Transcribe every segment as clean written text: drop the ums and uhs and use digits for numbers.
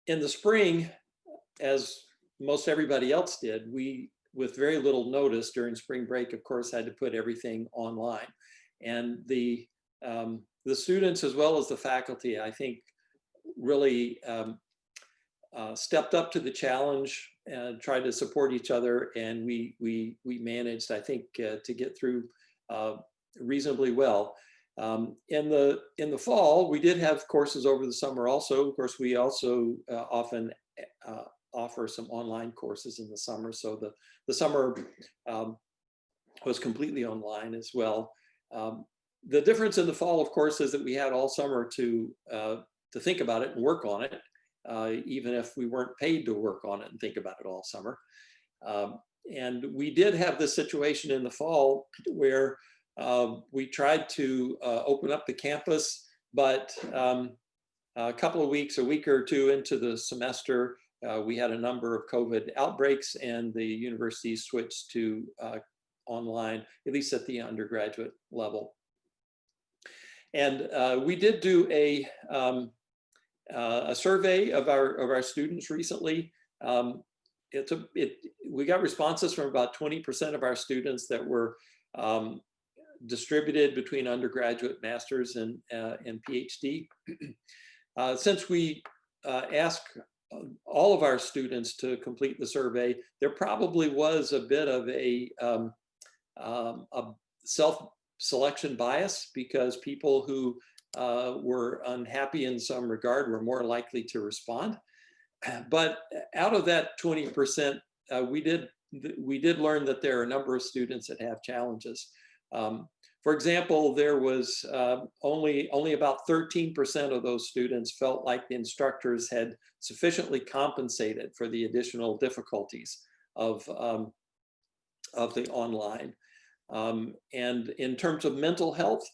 In the spring, as most everybody else did, we, with very little notice during spring break, of course, had to put everything online. And the students, as well as the faculty, I think, really stepped up to the challenge and tried to support each other. And we managed, I think, to get through reasonably well. In the fall, we did have courses over the summer also. Of course, we also often offer some online courses in the summer. So the summer was completely online as well. The difference in the fall, of course, is that we had all summer to think about it and work on it, even if we weren't paid to work on it and think about it all summer. And we did have this situation in the fall where we tried to open up the campus, but a couple of weeks, a week or two into the semester, we had a number of COVID outbreaks, and the university switched to online, at least at the undergraduate level. And we did do a survey of our students recently. We got responses from about 20% of our students that were distributed between undergraduate, masters, and PhD. Since we asked all of our students to complete the survey, there probably was a bit of a self-selection bias, because people who were unhappy in some regard were more likely to respond. But out of that 20%, we did learn that there are a number of students that have challenges. For example, there was only about 13% of those students felt like the instructors had sufficiently compensated for the additional difficulties of the online. And in terms of mental health,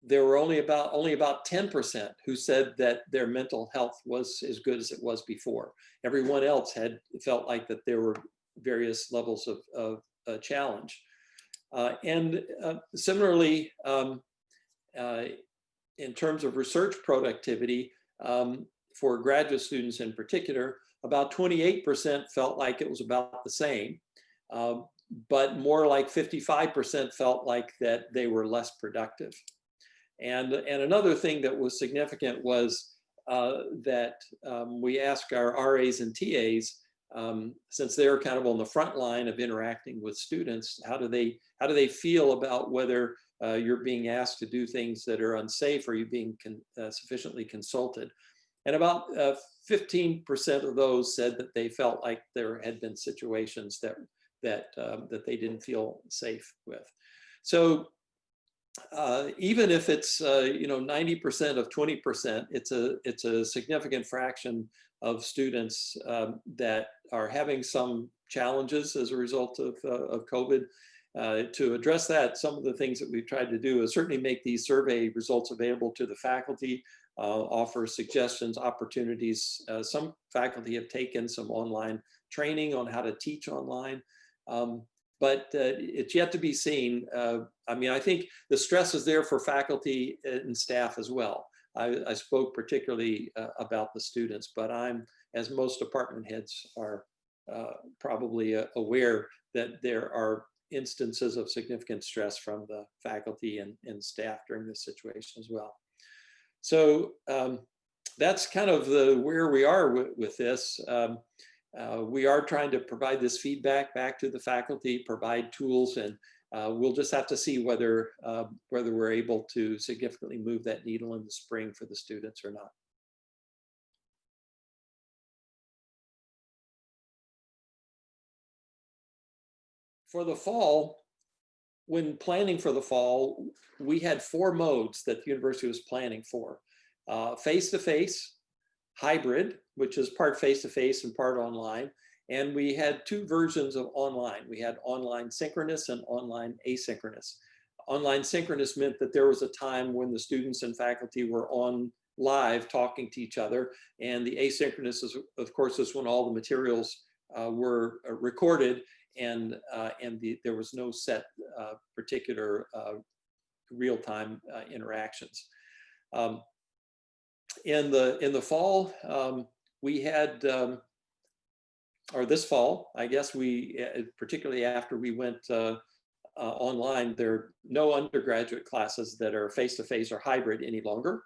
there were only about 10% who said that their mental health was as good as it was before. Everyone else had felt like that there were various levels of challenge. And similarly, in terms of research productivity, for graduate students in particular, about 28% felt like it was about the same, but more like 55% felt like that they were less productive. And another thing that was significant was that we asked our RAs and TAs, since they're kind of on the front line of interacting with students, how do they feel about whether you're being asked to do things that are unsafe, or you're being sufficiently consulted? And about 15% of those said that they felt like there had been situations that they didn't feel safe with. So even if it's 90% of 20%, it's a significant fraction of students that are having some challenges as a result of COVID. To address that, some of the things that we've tried to do is certainly make these survey results available to the faculty, offer suggestions, opportunities. Some faculty have taken some online training on how to teach online. But it's yet to be seen. I mean, I think the stress is there for faculty and staff as well. I spoke particularly about the students, but I'm, as most department heads are probably aware, that there are instances of significant stress from the faculty and staff during this situation as well. So that's kind of where we are with this. We are trying to provide this feedback back to the faculty, provide tools, and we'll just have to see whether we're able to significantly move that needle in the spring for the students or not. For the fall, when planning for the fall, we had 4 modes that the university was planning for: face-to-face, hybrid, which is part face-to-face and part online. And we had 2 versions of online. We had online synchronous and online asynchronous. Online synchronous meant that there was a time when the students and faculty were on live talking to each other. And the asynchronous, of course, is when all the materials were recorded, and there was no set particular real-time interactions. In the fall, we had, or this fall, I guess particularly after we went online, there are no undergraduate classes that are face-to-face or hybrid any longer.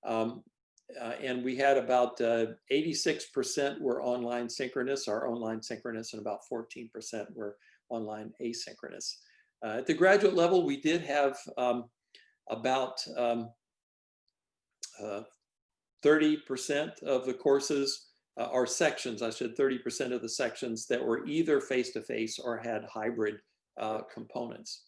And we had about 86% were online synchronous, or online synchronous, and about 14% were online asynchronous. At the graduate level, we did have about 30% of the courses, or sections, I said 30% of the sections that were either face-to-face or had hybrid components.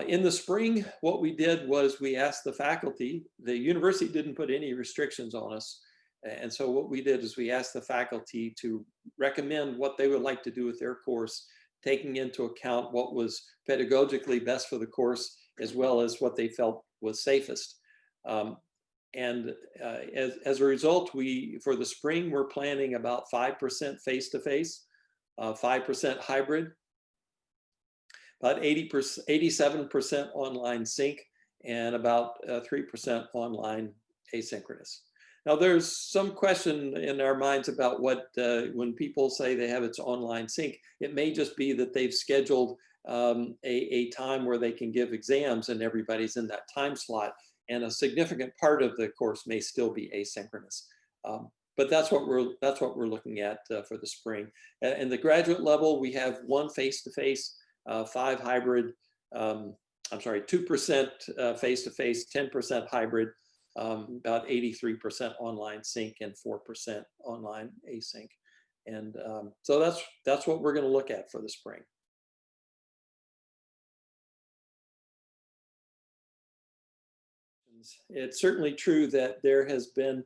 In the spring, what we did was we asked the faculty, the university didn't put any restrictions on us. And so what we did is we asked the faculty to recommend what they would like to do with their course, taking into account what was pedagogically best for the course, as well as what they felt was safest. And as a result, for the spring, we're planning about 5% face-to-face, 5% hybrid, about 87% online sync, and about 3% online asynchronous. Now, there's some question in our minds about what, when people say they have its online sync, it may just be that they've scheduled a time where they can give exams and everybody's in that time slot, and a significant part of the course may still be asynchronous. But that's what we're looking at for the spring. In the graduate level, we have 1 face-to-face, 5 hybrid, 2% face-to-face, 10% hybrid, about 83% online sync, and 4% online async. And so that's what we're going to look at for the spring. It's certainly true that there has been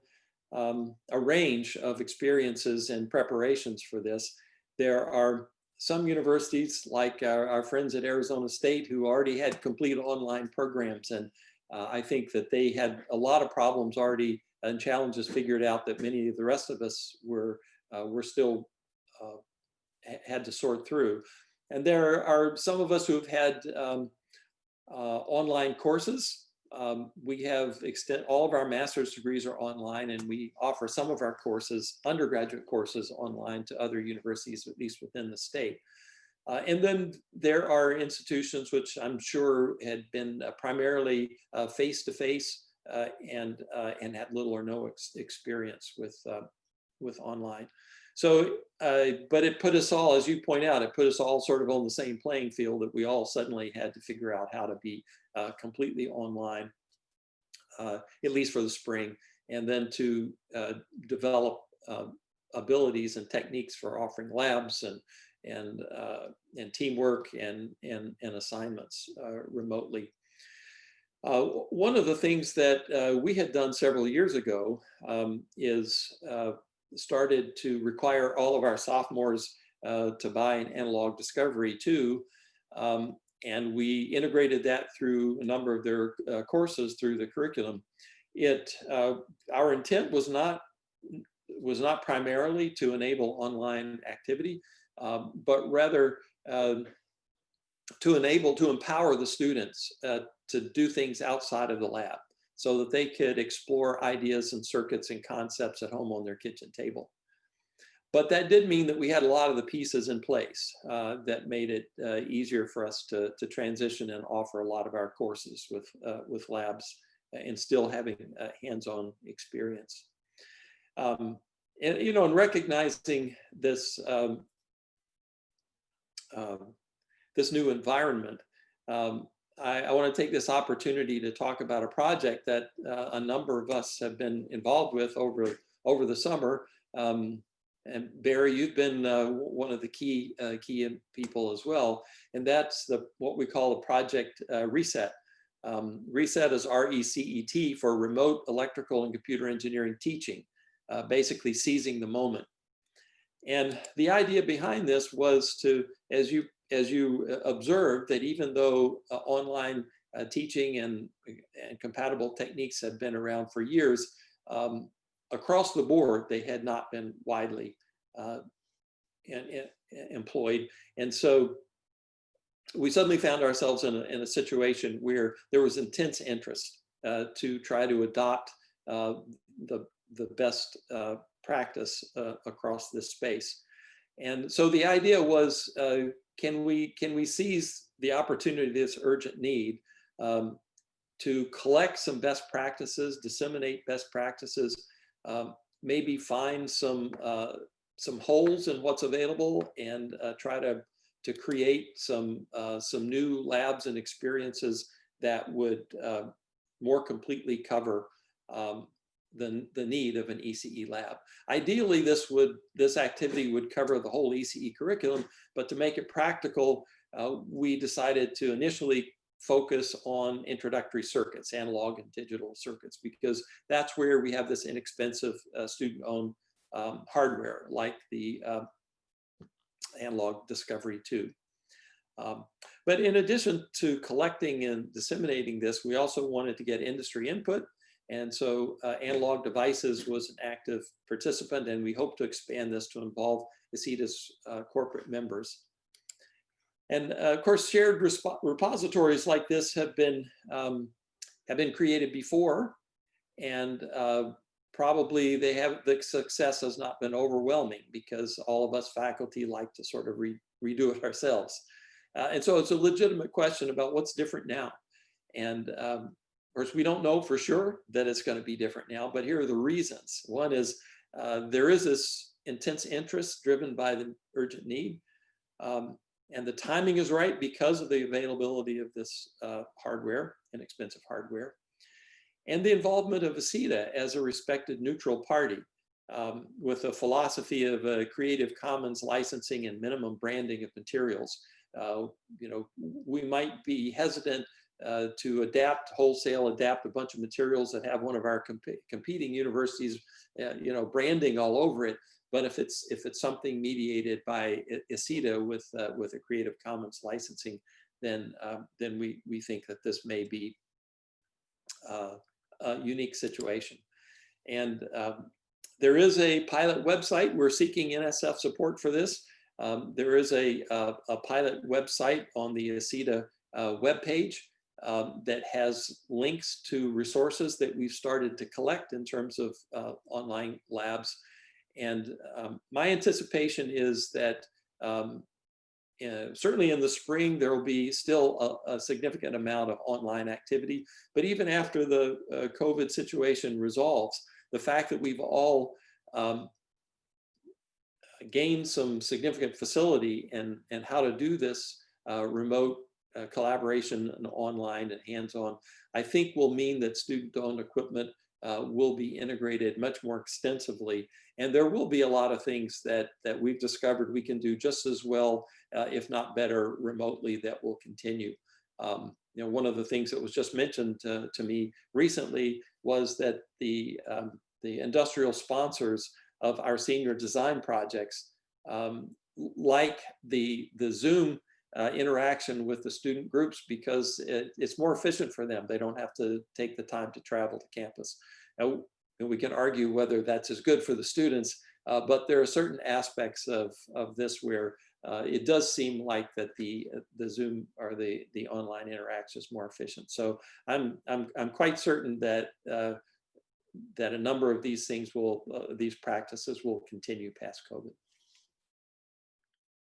a range of experiences and preparations for this. There are some universities, like our friends at Arizona State, who already had complete online programs. And I think that they had a lot of problems already and challenges figured out that many of the rest of us were still had to sort through. And there are some of us who have had online courses. We have all of our master's degrees are online, and we offer some of our courses, undergraduate courses, online to other universities, at least within the state. And then there are institutions which I'm sure had been primarily face-to-face and had little or no experience with online. So, but it put us all, as you point out, it put us all sort of on the same playing field, that we all suddenly had to figure out how to be completely online, at least for the spring, and then to develop abilities and techniques for offering labs and teamwork and assignments remotely. One of the things that we had done several years ago is started to require all of our sophomores to buy an analog discovery too, and we integrated that through a number of their courses through the curriculum. Our intent was not primarily to enable online activity, but rather to empower the students to do things outside of the lab, so that they could explore ideas and circuits and concepts at home on their kitchen table. But that did mean that we had a lot of the pieces in place that made it easier for us to transition and offer a lot of our courses with labs and still having hands-on experience. And in recognizing this this new environment, I want to take this opportunity to talk about a project that a number of us have been involved with over the summer. And Barry, you've been one of the key people as well, and that's what we call a project RECET. RECET is RECET for Remote Electrical and Computer Engineering Teaching, basically seizing the moment. And the idea behind this was to, as you observed, that even though online teaching and compatible techniques have been around for years, across the board, they had not been widely employed. And so we suddenly found ourselves in a situation where there was intense interest to try to adopt the best practice across this space. And so the idea was, can we seize the opportunity, this urgent need, to collect some best practices, disseminate best practices, maybe find some holes in what's available, and try to create some new labs and experiences that would more completely cover the need of an ECE lab. Ideally, this activity would cover the whole ECE curriculum, but to make it practical, we decided to initially focus on introductory circuits, analog and digital circuits, because that's where we have this inexpensive student-owned hardware, like the Analog Discovery 2. But in addition to collecting and disseminating this, we also wanted to get industry input. And so Analog Devices was an active participant, and we hope to expand this to involve ECEDHA's corporate members. And of course, shared repositories like this have been created before, and probably the success has not been overwhelming, because all of us faculty like to sort of redo it ourselves. And so it's a legitimate question about what's different now. And of course, we don't know for sure that it's going to be different now, but here are the reasons. One is there is this intense interest driven by the urgent need. And the timing is right because of the availability of this hardware, inexpensive hardware, and the involvement of ECEDHA as a respected neutral party, with a philosophy of Creative Commons licensing and minimum branding of materials. We might be hesitant to wholesale adapt a bunch of materials that have one of our competing universities, branding all over it. But if it's something mediated by ECEDHA with a Creative Commons licensing, then we think that this may be a unique situation. And there is a pilot website. We're seeking NSF support for this. There is a pilot website on the ECEDHA webpage that has links to resources that we've started to collect in terms of online labs. And my anticipation is that certainly in the spring, there will be still a significant amount of online activity. But even after the COVID situation resolves, the fact that we've all gained some significant facility and how to do this remote collaboration and online and hands-on, I think will mean that student-owned equipment will be integrated much more extensively. And there will be a lot of things that we've discovered we can do just as well, if not better, remotely, that will continue. One of the things that was just mentioned to me recently was that the industrial sponsors of our senior design projects, like the Zoom interaction with the student groups, because it's more efficient for them. They don't have to take the time to travel to campus. Now, we can argue whether that's as good for the students, but there are certain aspects of this where it does seem like that the Zoom or the online interaction is more efficient. So I'm quite certain that that a number of these things these practices will continue past COVID.